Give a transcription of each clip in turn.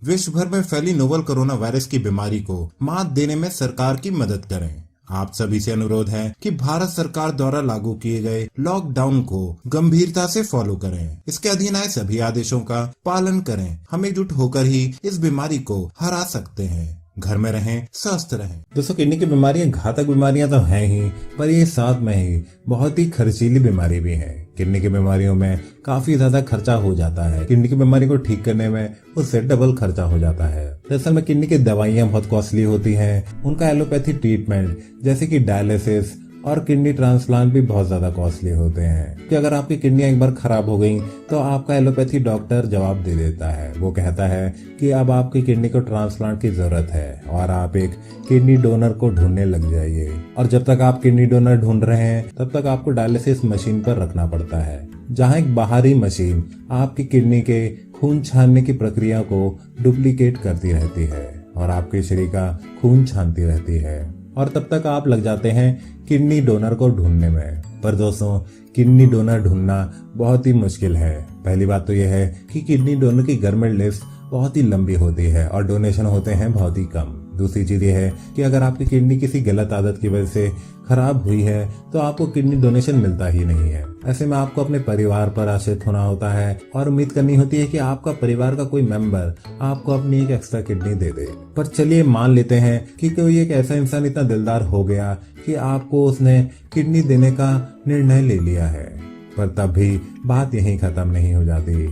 विश्व भर में फैली नोवल कोरोना वायरस की बीमारी को मात देने में सरकार की मदद करें। आप सभी से अनुरोध है कि भारत सरकार द्वारा लागू किए गए लॉकडाउन को गंभीरता से फॉलो करें। इसके अधीन आए सभी आदेशों का पालन करें। हम एकजुट होकर ही इस बीमारी को हरा सकते हैं। घर में रहें, स्वस्थ रहें। दोस्तों, किडनी की बीमारियां घातक बीमारियां तो हैं ही, पर ये साथ में ही बहुत ही खर्चीली बीमारी भी है। किडनी की बीमारियों में काफी ज्यादा खर्चा हो जाता है। किडनी की बीमारी को ठीक करने में उससे डबल खर्चा हो जाता है। दरअसल में किडनी की दवाइयां बहुत कॉस्टली होती हैं। उनका एलोपैथी ट्रीटमेंट जैसे कि डायलिसिस और किडनी ट्रांसप्लांट भी बहुत ज्यादा कॉस्टली होते हैं। कि अगर आपकी किडनियां एक बार खराब हो गई तो आपका एलोपैथी डॉक्टर जवाब दे देता है। वो कहता है कि अब आपकी किडनी को ट्रांसप्लांट की जरूरत है और आप एक किडनी डोनर को ढूंढने लग जाइए। और जब तक आप किडनी डोनर ढूंढ रहे हैं तब तक आपको डायलिसिस मशीन पर रखना पड़ता है, जहाँ एक बाहरी मशीन आपकी किडनी के खून छानने की प्रक्रिया को डुप्लीकेट करती रहती है और आपके शरीर का खून छानती रहती है। और तब तक आप लग जाते हैं किडनी डोनर को ढूंढने में। पर दोस्तों, किडनी डोनर ढूंढना बहुत ही मुश्किल है। पहली बात तो यह है कि किडनी डोनर की गवर्नमेंट लिस्ट बहुत ही लंबी होती है और डोनेशन होते हैं बहुत ही कम। दूसरी चीज ये है कि अगर आपकी किडनी किसी गलत आदत की वजह से खराब हुई है तो आपको किडनी डोनेशन मिलता ही नहीं है। ऐसे में आपको अपने परिवार पर आश्रित होना होता है और उम्मीद करनी होती है कि आपका परिवार का कोई मेंबर आपको अपनी एक एक्स्ट्रा किडनी दे दे। पर चलिए मान लेते हैं कि कोई एक ऐसा इंसान इतना दिलदार हो गया कि आपको उसने किडनी देने का निर्णय ले लिया है। पर तब भी बात यहीं खत्म नहीं हो जाती।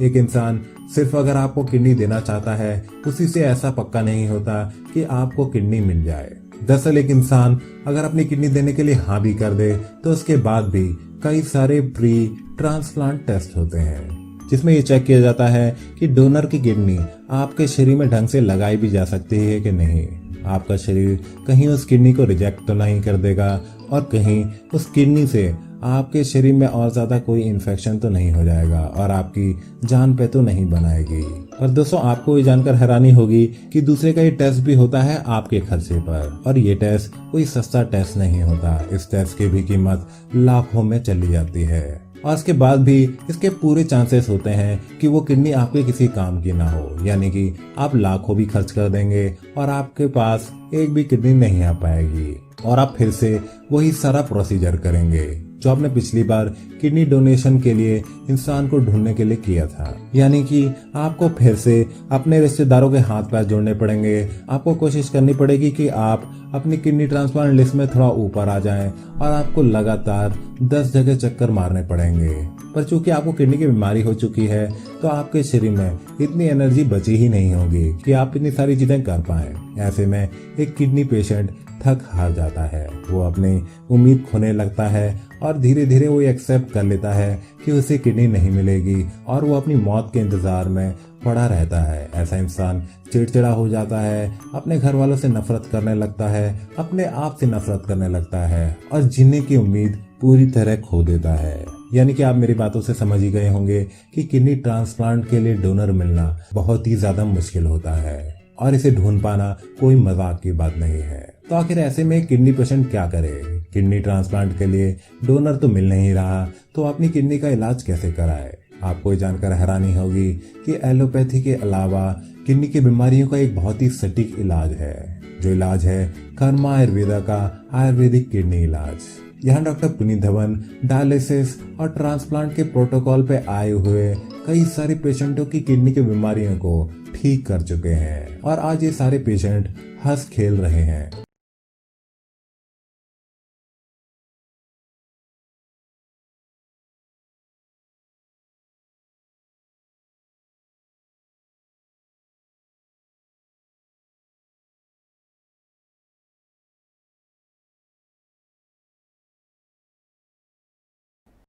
एक इंसान सिर्फ अगर आपको किडनी देना चाहता है, उसी से ऐसा पक्का नहीं होता कि आपको किडनी मिल जाए। दरअसल एक इंसान अगर अपनी किडनी देने के लिए हाँ भी कर दे तो उसके बाद भी कई सारे प्री ट्रांसप्लांट टेस्ट होते हैं, जिसमें ये चेक किया जाता है कि डोनर की किडनी आपके शरीर में ढंग से लगाई भी जा सकती है कि नहीं। आपका शरीर कहीं उस किडनी को रिजेक्ट तो नहीं कर देगा और कहीं उस किडनी से आपके शरीर में और ज्यादा कोई इन्फेक्शन तो नहीं हो जाएगा और आपकी जान पे तो नहीं बनाएगी। और दोस्तों, आपको ये जानकर हैरानी होगी कि दूसरे का ये टेस्ट भी होता है आपके खर्चे पर, और ये टेस्ट कोई सस्ता टेस्ट नहीं होता। इस टेस्ट की भी कीमत लाखों में चली जाती है और इसके बाद भी इसके पूरे चांसेस होते हैं कि वो किडनी आपके किसी काम की ना हो, यानी कि आप लाखों भी खर्च कर देंगे और आपके पास एक भी किडनी नहीं आ पाएगी और आप फिर से वही सारा प्रोसीजर करेंगे जो आपने पिछली बार किडनी डोनेशन के लिए इंसान को ढूंढने के लिए किया था। यानी कि आपको फिर से अपने रिश्तेदारों के हाथ पैर जोड़ने पड़ेंगे। आपको कोशिश करनी पड़ेगी कि आप अपनी किडनी ट्रांसप्लांट लिस्ट में थोड़ा ऊपर आ जाएं और आपको लगातार 10 जगह चक्कर मारने पड़ेंगे। पर चूंकि आपको किडनी की बीमारी हो चुकी है तो आपके शरीर में इतनी एनर्जी बची ही नहीं होगी कि आप इतनी सारी चीजें कर पाएं। ऐसे में एक किडनी पेशेंट थक हार जाता है, वो अपनी उम्मीद खोने लगता है और धीरे धीरे वो एक्सेप्ट कर लेता है कि उसे किडनी नहीं मिलेगी और वो अपनी मौत के इंतजार में पड़ा रहता है। ऐसा इंसान चिड़चिड़ा हो जाता है, अपने घर वालों से नफरत करने लगता है, अपने आप से नफरत करने लगता है और जीने की उम्मीद पूरी तरह खो देता है। यानी कि आप मेरी बातों से समझ ही गए होंगे कि किडनी ट्रांसप्लांट के लिए डोनर मिलना बहुत ही ज्यादा मुश्किल होता है और इसे ढूंढ पाना कोई मजाक की बात नहीं है। तो आखिर ऐसे में किडनी पेशेंट क्या करे? किडनी ट्रांसप्लांट के लिए डोनर तो मिल नहीं रहा, तो अपनी किडनी का इलाज कैसे कराए? आपको ये जानकर हैरानी होगी कि एलोपैथी के अलावा किडनी की बीमारियों का एक बहुत ही सटीक इलाज है, जो इलाज है कर्मा आयुर्वेदा का आयुर्वेदिक किडनी इलाज। यहाँ डॉक्टर पुनीत धवन डायलिसिस और ट्रांसप्लांट के प्रोटोकॉल पे आए हुए कई सारे पेशेंटों की किडनी की बीमारियों को ठीक कर चुके हैं और आज ये सारे पेशेंट हंस खेल रहे हैं।